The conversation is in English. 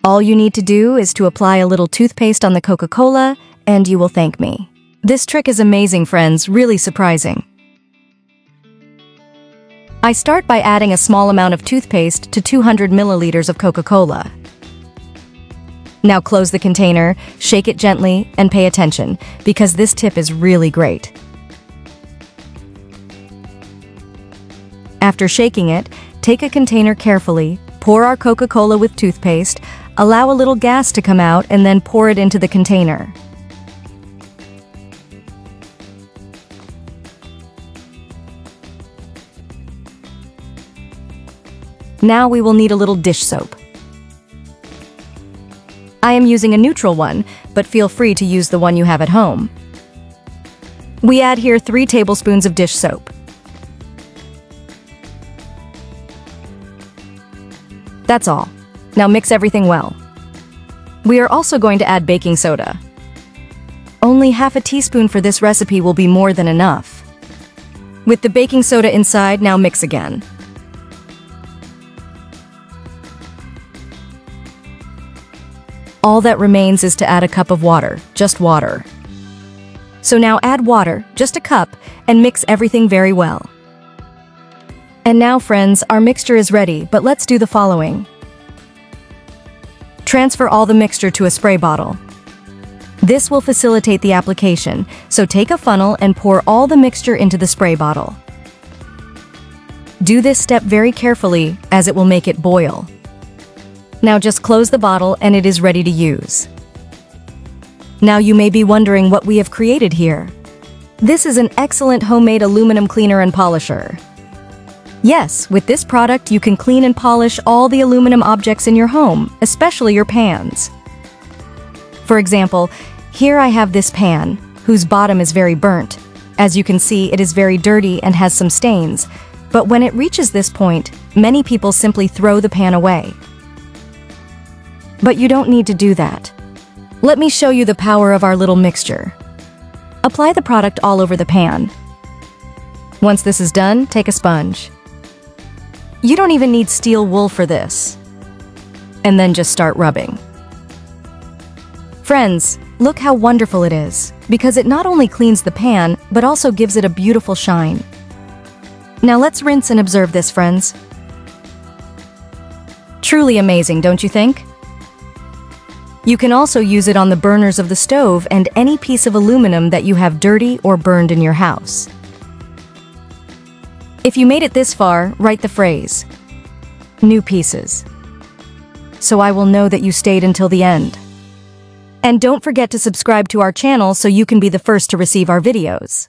All you need to do is to apply a little toothpaste on the Coca-Cola, and you will thank me. This trick is amazing, friends, really surprising. I start by adding a small amount of toothpaste to 200 milliliters of Coca-Cola. Now close the container, shake it gently, and pay attention, because this tip is really great. After shaking it, take a container carefully, pour our Coca-Cola with toothpaste, allow a little gas to come out, and then pour it into the container. Now we will need a little dish soap. I am using a neutral one, but feel free to use the one you have at home. We add here 3 tablespoons of dish soap. That's all. Now mix everything well. We are also going to add baking soda. Only half a teaspoon for this recipe will be more than enough. With the baking soda inside, now mix again. All that remains is to add a cup of water, just water. So now add water, just a cup, and mix everything very well. And now, friends, our mixture is ready, but let's do the following. Transfer all the mixture to a spray bottle. This will facilitate the application, so take a funnel and pour all the mixture into the spray bottle. Do this step very carefully, as it will make it boil. Now just close the bottle and it is ready to use. Now you may be wondering what we have created here. This is an excellent homemade aluminum cleaner and polisher. Yes, with this product you can clean and polish all the aluminum objects in your home, especially your pans. For example, here I have this pan, whose bottom is very burnt. As you can see, it is very dirty and has some stains, but when it reaches this point, many people simply throw the pan away. But you don't need to do that. Let me show you the power of our little mixture. Apply the product all over the pan. Once this is done, take a sponge. You don't even need steel wool for this. And then just start rubbing. Friends, look how wonderful it is, because it not only cleans the pan, but also gives it a beautiful shine. Now let's rinse and observe this, friends. Truly amazing, don't you think? You can also use it on the burners of the stove and any piece of aluminum that you have dirty or burned in your house. If you made it this far, write the phrase, "New pieces," so I will know that you stayed until the end. And don't forget to subscribe to our channel so you can be the first to receive our videos.